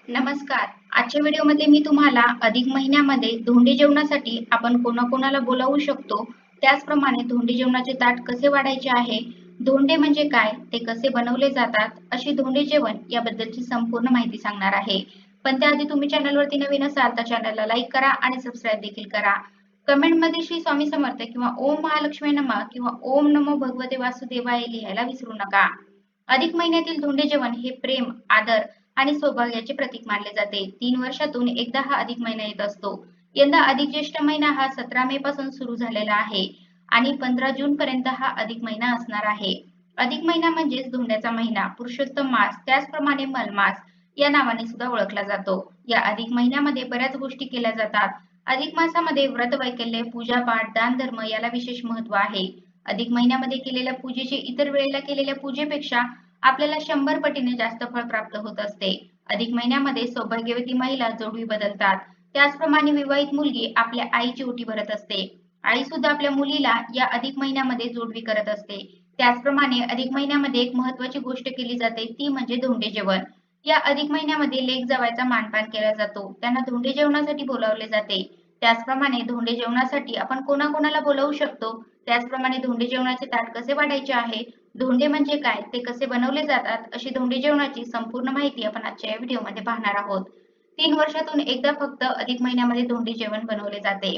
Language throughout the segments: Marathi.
नमस्कार. आजच्या व्हिडिओमध्ये मी तुम्हाला अधिक महिन्यामध्ये धोंडे जेवणासाठी आपण कोणाकोणाला बोलावू शकतो, त्याचप्रमाणे धोंडे जेवणाचे ताट कसे वाढायचे आहे, धोंडे म्हणजे काय, ते कसे बनवले जातात, अशी धोंडे जेवण याबद्दलची संपूर्ण माहिती सांगणार आहे. पण त्याआधी तुम्ही चॅनलवरती नवीन असाल तर चॅनलला लाईक करा आणि सबस्क्राईब देखील करा. कमेंटमध्ये श्री स्वामी समर्थ किंवा ओम महालक्ष्मी नमः किंवा ओम नमो भगवते वासुदेवाय लिहायला विसरू नका. अधिक महिन्यातील धोंडे जेवण हे प्रेम, आदर आणि सौभाग्याचे प्रतीक मानले जाते. 3 वर्षातून एकदा हा अधिक महिना येत असतो. यंदा अधिक ज्येष्ठ महिना हा 17 मे पासून सुरू झालेला आहे आणि 15 जून पर्यंत हा अधिक महिना असणार आहे. अधिक महिना म्हणजेच धोंड्याचा महिना, पुरुषोत्तम मास, त्याचप्रमाणे मलमास या नावाने सुद्धा ओळखला जातो. या अधिक महिन्यामध्ये बऱ्याच गोष्टी केल्या जातात. अधिक मासामध्ये व्रत वैकल्य, पूजापाठ, दानधर्म याला विशेष महत्त्व आहे. अधिक महिन्यामध्ये केलेल्या पूजेचे इतर वेळेला केलेल्या पूजेपेक्षा आपल्याला 100 पटीने जास्त फळ प्राप्त होत असते. अधिक महिन्यामध्ये सौभाग्यवती महिला जोडवी बदलतात. त्याचप्रमाणे विवाहित मुलगी आपल्या आईची ओटी भरत असते. आई सुद्धा आपल्या मुलीला या अधिक महिन्यामध्ये जोडवी करत असते. त्याचप्रमाणे अधिक महिन्यामध्ये एक महत्त्वाची गोष्ट केली जाते ती म्हणजे धोंडे जेवण. या अधिक महिन्यामध्ये लेक जावयाचा मानपान केला जातो. त्यांना धोंडे जेवणासाठी बोलावले जाते. त्याचप्रमाणे धोंडे जेवणासाठी आपण कोणाकोणाला बोलावू शकतो, त्याचप्रमाणे धोंडे जेवणाचे ताट कसे वाढायचे आहे, धोंडे म्हणजे काय, ते कसे बनवले जातात, अशी धोंडे जेवणाची संपूर्ण माहिती आपण आजच्या या व्हिडिओमध्ये पाहणार आहोत. 3 वर्षातून एकदा फक्त अधिक महिन्यामध्ये धोंडे जेवण बनवले जाते.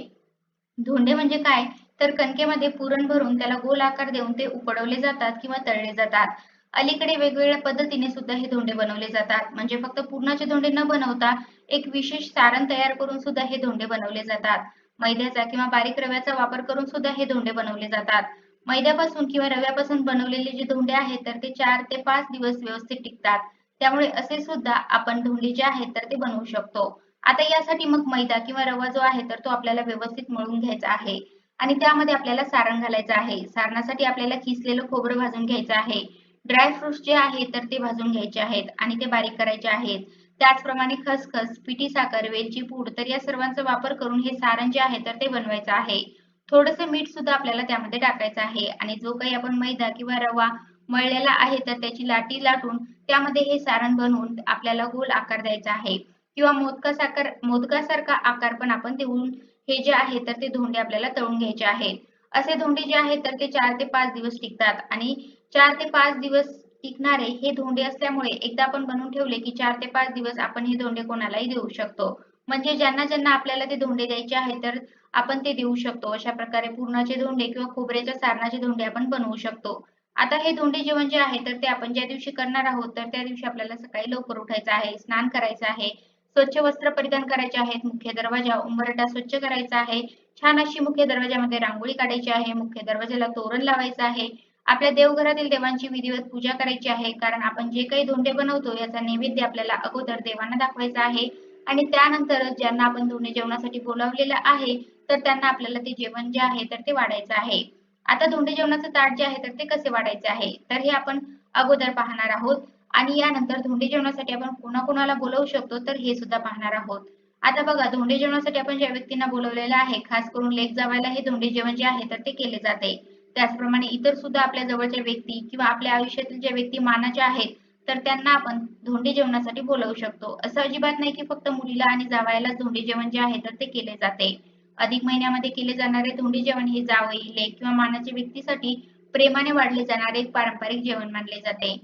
धोंडे म्हणजे काय, तर कणकेमध्ये पुरण भरून त्याला गोल आकार देऊन ते उकडवले जातात किंवा तळले जातात. अलीकडे वेगवेगळ्या पद्धतीने सुद्धा हे धोंडे बनवले जातात. म्हणजे फक्त पुरणाचे धोंडे न बनवता एक विशेष सारण तयार करून सुद्धा हे धोंडे बनवले जातात. मैद्याचा किंवा बारीक रव्याचा वापर करून सुद्धा हे धोंडे बनवले जातात. मैद्यापासून किंवा रव्यापासून बनवलेले जे धोंडे आहेत तर ते 4 ते 5 दिवस व्यवस्थित टिकतात. त्यामुळे असे सुद्धा आपण धोंडे जे आहेत तर ते बनवू शकतो. आता यासाठी मग मैदा किंवा रवा जो आहे तर तो आपल्याला व्यवस्थित मळून घ्यायचा आहे आणि त्यामध्ये आपल्याला सारण घालायचं आहे. सारणासाठी आपल्याला किसलेलं खोबरं भाजून घ्यायचं आहे. ड्राय फ्रुट्स जे आहेत तर ते भाजून घ्यायचे आहेत आणि ते बारीक करायचे आहेत. त्याचप्रमाणे खसखस, पिठी साखर, वेलची पूड तर या सर्वांचा वापर करून हे सारण जे आहे तर ते बनवायचं आहे. थोडंसं मीठ सुद्धा आपल्याला त्यामध्ये टाकायचं आहे आणि जो काही आपण मैदा किंवा रवा मळलेला आहे तर त्याची लाटी लाटून त्यामध्ये हे सारण बनवून आपल्याला गोल आकार द्यायचा आहे किंवा मोदकासारखा आकार पण आपण देऊन हे जे आहे तर ते धोंडे आपल्याला तळून घ्यायचे आहेत. असे धोंडे जे आहेत तर ते 4 ते 5 दिवस टिकतात आणि 4 ते 5 दिवस टिकणारे हे धोंडे असल्यामुळे एकदा आपण बनवून ठेवले की 4 ते 5 दिवस आपण हे धोंडे कोणालाही देऊ शकतो. म्हणजे ज्यांना ज्यांना आपल्याला ते धोंडे द्यायचे आहेत तर आपण ते देऊ शकतो. अशा प्रकारे पुरणाचे धोंडे किंवा खोबऱ्याच्या सारणाचे धोंडे आपण बनवू शकतो. आता हे धोंडे जेवण जे आहे तर ते आपण ज्या दिवशी करणार आहोत तर त्या दिवशी आपल्याला सकाळी लवकर उठायचं आहे, स्नान करायचं आहे, स्वच्छ वस्त्र परिधान करायचे आहेत, मुख्य दरवाजा, उंबरठा स्वच्छ करायचा आहे, छान अशी मुख्य दरवाजामध्ये रांगोळी काढायची आहे, मुख्य दरवाजाला तोरण लावायचं आहे. आपल्या देवघरातील देवांची विधिवत पूजा करायची आहे. कारण आपण जे काही धोंडे बनवतो याचा नैवेद्य आपल्याला अगोदर देवांना दाखवायचा आहे आणि त्यानंतरच ज्यांना आपण धोंडे जेवणासाठी बोलावलेलं आहे तर त्यांना आपल्याला ते जेवण जे आहे तर ते वाढायचं आहे. आता धोंडे जेवणाचं ताट जे आहे तर ते कसे वाढायचे आहे तर हे आपण अगोदर पाहणार आहोत आणि यानंतर धोंडे जेवणासाठी आपण कोणाकोणाला बोलवू शकतो तर हे सुद्धा पाहणार आहोत. आता बघा, धोंडे जेवणासाठी आपण ज्या व्यक्तींना बोलवलेलं आहे, खास करून लेक जावयाला हे धोंडे जेवण जे आहे तर ते केले जाते. त्याचप्रमाणे इतर सुद्धा आपल्या जवळच्या व्यक्ती किंवा आपल्या आयुष्यातील ज्या व्यक्ती मानाच्या आहेत तर त्यांना आपण धोंडे जेवणासाठी बोलवू शकतो. असं अजिबात नाही की फक्त मुलीला आणि जावयालाच धोंडे जेवण जे आहे तर ते केले जाते. अधिक महिन्यामध्ये केले जाणारे धोंडे जेवण हे जावई, लेक किंवा मानाच्या व्यक्तीसाठी प्रेमाने वाढले जाणारे एक पारंपरिक जेवण मानले जाते.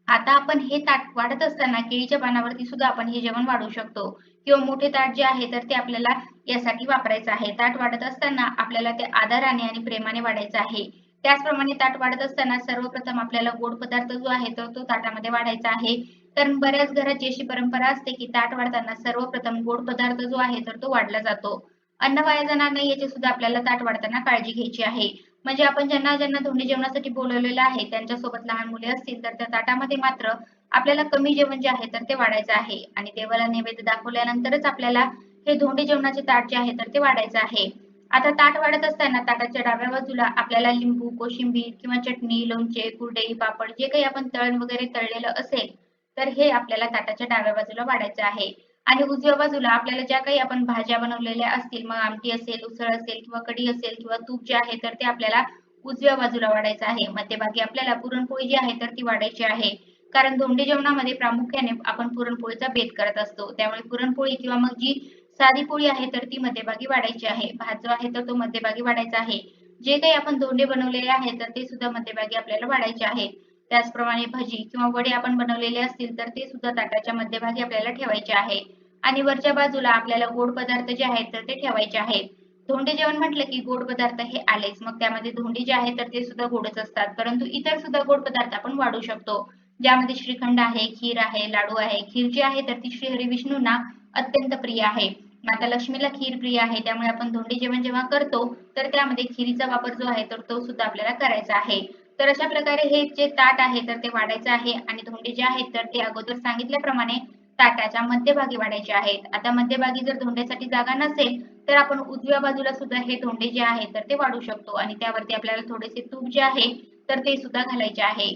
आता आपण हे ताट वाढत असताना केळीच्या पानावरती सुद्धा आपण हे जेवण वाढू शकतो किंवा मोठे ताट जे आहे तर ते आपल्याला यासाठी वापरायचं आहे. ताट वाढत असताना आपल्याला ते आदराने आणि प्रेमाने वाढायचं आहे. त्याचप्रमाणे ताट वाढत असताना सर्वप्रथम आपल्याला गोड पदार्थ जो आहे तर तो ताटामध्ये वाढायचा आहे. कारण बऱ्याच घराची अशी परंपरा असते की ताट वाढताना सर्वप्रथम गोड पदार्थ जो आहे तर तो वाढला जातो. अन्न वाया जाणार नाही याची सुद्धा आपल्याला ताट वाढताना काळजी घ्यायची आहे. म्हणजे आपण ज्यांना ज्यांना धोंडे जेवणासाठी बोलवलेलं आहे त्यांच्यासोबत लहान मुले असतील तर त्या ताटामध्ये मात्र आपल्याला कमी जेवण जे आहे तर ते वाढायचं आहे आणि देवाला नैवेद्य दाखवल्यानंतरच आपल्याला हे धोंडे जेवणाचे ताट जे आहे तर ते वाढायचं आहे. आता ताट वाढत असताना ताटाच्या डाव्या बाजूला आपल्याला लिंबू, कोशिंबीर किंवा चटणी, लोणचे, कुरडई, पापड जे काही आपण तळण वगैरे तळलेलं असेल तर हे आपल्याला ताटाच्या डाव्या बाजूला वाढायचं आहे. आणि उजव्या बाजूला आपल्याला ज्या काही आपण भाज्या बनवलेल्या असतील, मग आमटी असेल, उसळ असेल किंवा कढी असेल किंवा तूप जे आहे तर ते आपल्याला उजव्या बाजूला वाढायचं आहे. मध्यभागी आपल्याला पुरणपोळी जी आहे तर ती वाढायची आहे. कारण धोंडे जेवणामध्ये प्रामुख्याने आपण पुरणपोळीचा बेत करत असतो. त्यामुळे पुरणपोळी किंवा मग जी साधी पोळी आहे तर ती मध्यभागी वाढायची आहे. भात जो आहे तर तो मध्यभागी वाढायचा आहे. जे काही आपण धोंडे बनवलेले आहेत तर ते सुद्धा मध्यभागी आपल्याला वाढायचे आहेत. त्याचप्रमाणे भजी किंवा वडे आपण बनवलेले असतील तर ते सुद्धा ताटाच्या मध्यभागी आपल्याला ठेवायचे आहे. आणि वरच्या बाजूला आपल्याला गोड पदार्थ जे आहेत तर ते ठेवायचे आहेत. धोंडे जेवण म्हटलं की गोड पदार्थ हे आलेच. मग त्यामध्ये धोंडे जे आहेत तर ते सुद्धा गोडच असतात. परंतु इतर सुद्धा गोड पदार्थ आपण वाढू शकतो. ज्यामध्ये श्रीखंड आहे, खीर आहे, लाडू आहे. खीर जी आहे तर ती श्रीहरी विष्णूंना अत्यंत प्रिय आहे. माता लक्ष्मीला खीर प्रिय आहे. त्यामुळे आपण धोंडे जेवण जेव्हा करतो तर त्यामध्ये खिरीचा वापर जो आहे तर तो सुद्धा आपल्याला करायचा आहे. तर अशा प्रकारे हे जे ताट आहे तर ते वाढायचं आहे आणि धोंडे जे आहेत तर ते अगोदर सांगितल्याप्रमाणे ताटाच्या मध्यभागी वाढायचे आहेत. आता मध्यभागी जर धोंड्यासाठी जागा नसेल तर आपण उजव्या बाजूला सुद्धा हे धोंडे जे आहे तर ते वाढू शकतो आणि त्यावरती आपल्याला थोडेसे तूप जे आहे तर ते सुद्धा घालायचे आहे.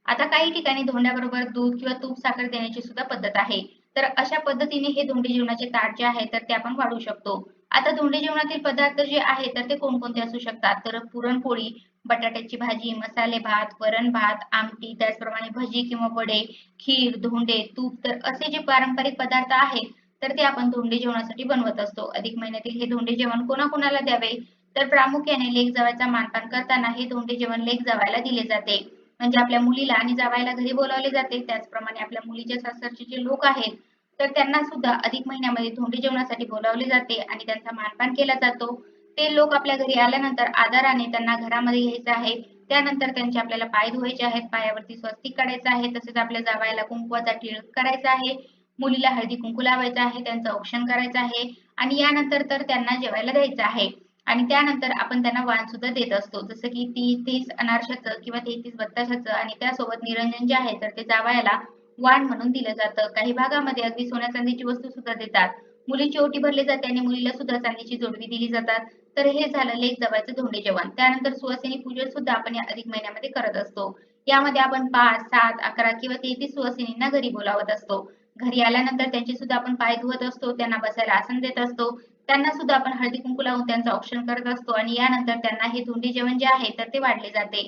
आता काही ठिकाणी धोंड्याबरोबर दूध किंवा तूप साखर देण्याची सुद्धा पद्धत आहे. तर अशा पद्धतीने हे धोंडे जेवणाचे ताट जे आहे तर ते आपण वाढू शकतो. आता धोंडे जेवणातील पदार्थ जे आहे तर ते कोणकोणते असू शकतात तर पुरणपोळी, बटाट्याची भाजी, मसाले भात, वरण भात, आमटी, त्याचप्रमाणे भजी किंवा वडे, खीर, धोंडे, तूप तर असे जे पारंपरिक पदार्थ आहेत तर ते आपण धोंडे जेवणासाठी बनवत असतो. अधिक महिन्यातील हे धोंडे जेवण कोणाकोणाला द्यावे तर प्रामुख्याने लेक जावयाचा मानपान करताना हे धोंडे जेवण लेक जावयाला दिले जाते. म्हणजे आपल्या मुलीला आणि जावयाला घरी बोलावले जाते. त्याचप्रमाणे आपल्या मुलीच्या सासरचे जे लोक आहेत तर त्यांना सुद्धा अधिक महिन्यामध्ये धोंडे जेवणासाठी बोलावले जाते आणि त्यांचा मानपान केला जातो. ते लोक आपल्या घरी आल्यानंतर आदराने त्यांना घरामध्ये घ्यायचं आहे. त्यानंतर त्यांचे आपल्याला पाय धुवायचे आहेत, पायावरती स्वस्तिक काढायचं आहे. तसेच आपल्या जावयाला कुंकवाचा टिळक करायचा आहे. मुलीला हळदी कुंकू लावायचं आहे, त्यांचं औक्षण करायचं आहे आणि यानंतर तर त्यांना जेवायला द्यायचं आहे. आणि त्यानंतर आपण त्यांना वाण सुद्धा देत असतो. जसं की 30 अनारशाचं किंवा 33 बत्ताशाचं आणि त्यासोबत निरंजन जे आहे तर ते जावयाला वाण म्हणून दिलं जातं. काही भागामध्ये अगदी सोन्या चांदीची वस्तू सुद्धा देतात. मुलीची ओटी भरली जाते आणि मुलीला सुद्धा चांदीची जोडवी दिली जातात. तर हे झालं लेक जावयाचं धोंडे जेवण. त्यानंतर सुवासिनी पूजन सुद्धा आपण या अधिक महिन्यामध्ये करत असतो. यामध्ये आपण 5, 7, 11 किंवा 33 सुवासिनींना घरी बोलावत असतो. घरी आल्यानंतर त्यांचे सुद्धा आपण पाय धुवत असतो, त्यांना बसायला आसन देत असतो. त्यांना सुद्धा आपण हळदी कुंकू लावून त्यांचं औक्षण करत असतो आणि यानंतर त्यांना हे धोंडे जेवण जे आहे तर ते वाढले जाते.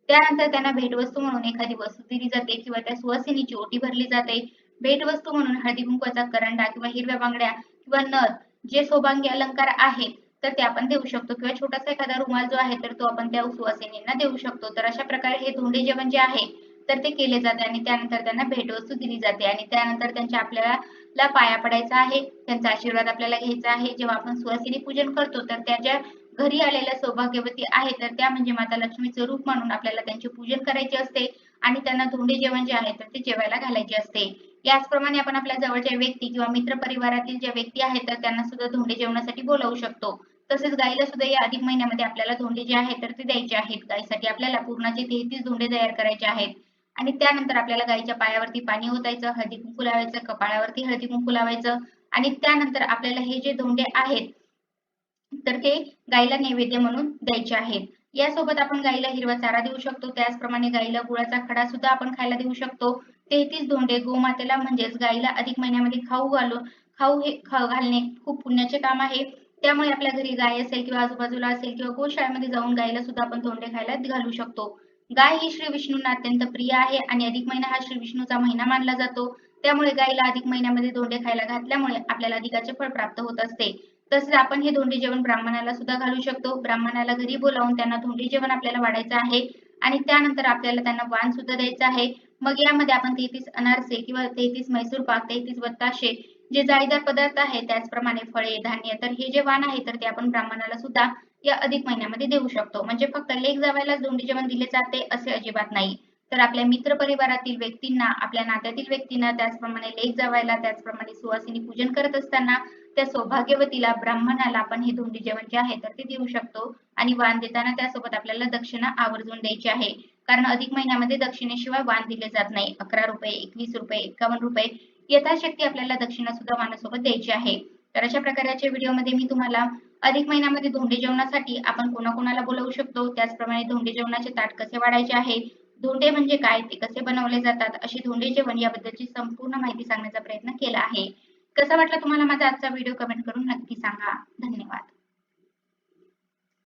त्यानंतर त्यांना भेटवस्तू म्हणून एखादी वस्तू दिली जाते किंवा त्या सुवासिनीची ओटी भरली जाते. भेटवस्तू म्हणून हळदी कुंकवाचा करंडा किंवा हिरव्या बांगड्या किंवा नथ जे सौभाग्य अलंकार आहेत तर ते आपण देऊ शकतो किंवा छोटासा एखादा रुमाल जो आहे तर तो आपण त्या सुवासिनींना देऊ शकतो. तर अशा प्रकारे हे धोंडे जेवण जे आहे तर ते केले जाते आणि त्यानंतर त्यांना भेटवस्तू दिली जाते आणि त्यानंतर त्यांच्या आपल्याला पाया पडायचा आहे. त्यांचा आशीर्वाद आपल्याला घ्यायचा आहे. जेव्हा आपण सुवासिनी पूजन करतो तर त्या ज्या घरी आलेल्या सौभाग्यवती आहेत तर त्या म्हणजे माता लक्ष्मीचं रूप म्हणून आपल्याला त्यांचे पूजन करायचे असते आणि त्यांना धोंडे जेवण जे आहे तर ते जेवायला घालायचे असते. याचप्रमाणे आपण आपल्या जवळच्या व्यक्ती किंवा मित्र परिवारातील ज्या व्यक्ती आहेत तर त्यांना सुद्धा धोंडे जेवणासाठी बोलावू शकतो. तसेच गाईला सुद्धा या अधिक महिन्यामध्ये आपल्याला धोंडे जे आहेत तर ते द्यायचे आहेत. गाईसाठी आपल्याला पुरणाचे 33 धोंडे तयार करायचे आहेत. आणि त्यानंतर आपल्याला गाईच्या पायावरती पाणी ओतायचं, हळदी कुंकू लावायचं, कपाळावरती हळदी कुंकू लावायचं आणि त्यानंतर आपल्याला हे जे धोंडे आहेत तर ते गाईला नैवेद्य म्हणून द्यायचे आहेत. यासोबत आपण गाईला हिरवा चारा देऊ शकतो. त्याचप्रमाणे गाईला गुळाचा खडा सुद्धा आपण खायला देऊ शकतो. 33 धोंडे गोमातेला म्हणजेच गाईला अधिक महिन्यामध्ये खाऊ घालणे खूप पुण्याचे काम आहे. त्यामुळे आपल्या घरी गाय असेल किंवा आजूबाजूला असेल किंवा गोशाळेमध्ये जाऊन गाईला सुद्धा आपण धोंडे खायला घालू शकतो. गाय ही श्री विष्णूंना अत्यंत प्रिय आहे आणि अधिक महिना हा श्री विष्णूचा महिना मानला जातो. त्यामुळे गाईला अधिक महिन्यामध्ये धोंडे खायला घातल्यामुळे आपल्याला अधिकाचे फळ प्राप्त होत असते. तसेच आपण हे धोंडे जेवण ब्राह्मणाला सुद्धा घालू शकतो. ब्राह्मणाला घरी बोलावून त्यांना धोंडे जेवण आपल्याला वाढायचं आहे आणि त्यानंतर आपल्याला त्यांना वाण सुद्धा द्यायचं आहे. मग यामध्ये आपण 33 अनारसे किंवा 33 मैसूर पाक, 33 बत्ताशे जे जाळीदार पदार्थ आहे त्याचप्रमाणे फळे, धान्य तर हे जे वाण आहे तर ते आपण ब्राह्मणाला सुद्धा या अधिक महिन्यामध्ये देऊ शकतो. म्हणजे फक्त लेक जावयालाच धोंडे जेवण दिले जाते असे अजिबात नाही. तर आपल्या मित्र परिवारातील व्यक्तींना, आपल्या नात्यातील व्यक्तींना, त्याचप्रमाणे लेक जावयाला, त्याचप्रमाणे सुवासिनी पूजन करत असताना त्या सौभाग्यवतीला, ब्राह्मणाला आपण हे धोंडे जेवण जे आहे तर ते देऊ शकतो आणि वाण देताना त्यासोबत आपल्याला दक्षिणा आवर्जून द्यायची आहे. कारण अधिक महिन्यामध्ये दक्षिणेशिवाय वाण दिले जात नाही. 11 रुपये, 21 रुपये, 51 रुपये यथाशक्ती आपल्याला दक्षिणा सुद्धा वाणासोबत द्यायची आहे. तर अशा प्रकारच्या व्हिडिओमध्ये मी तुम्हाला अधिक महिन्यामध्ये धोंडे जेवणासाठी आपण कोणाकोणाला बोलवू शकतो, त्याचप्रमाणे धोंडे जेवणाचे ताट कसे वाढायचे आहे, धोंडे म्हणजे काय, ते कसे बनवले जातात, अशी धोंडे जेवण याबद्दलची संपूर्ण माहिती सांगण्याचा प्रयत्न केला आहे. कसा वाटला तुम्हाला माझा आजचा व्हिडिओ कमेंट करून नक्की सांगा. धन्यवाद.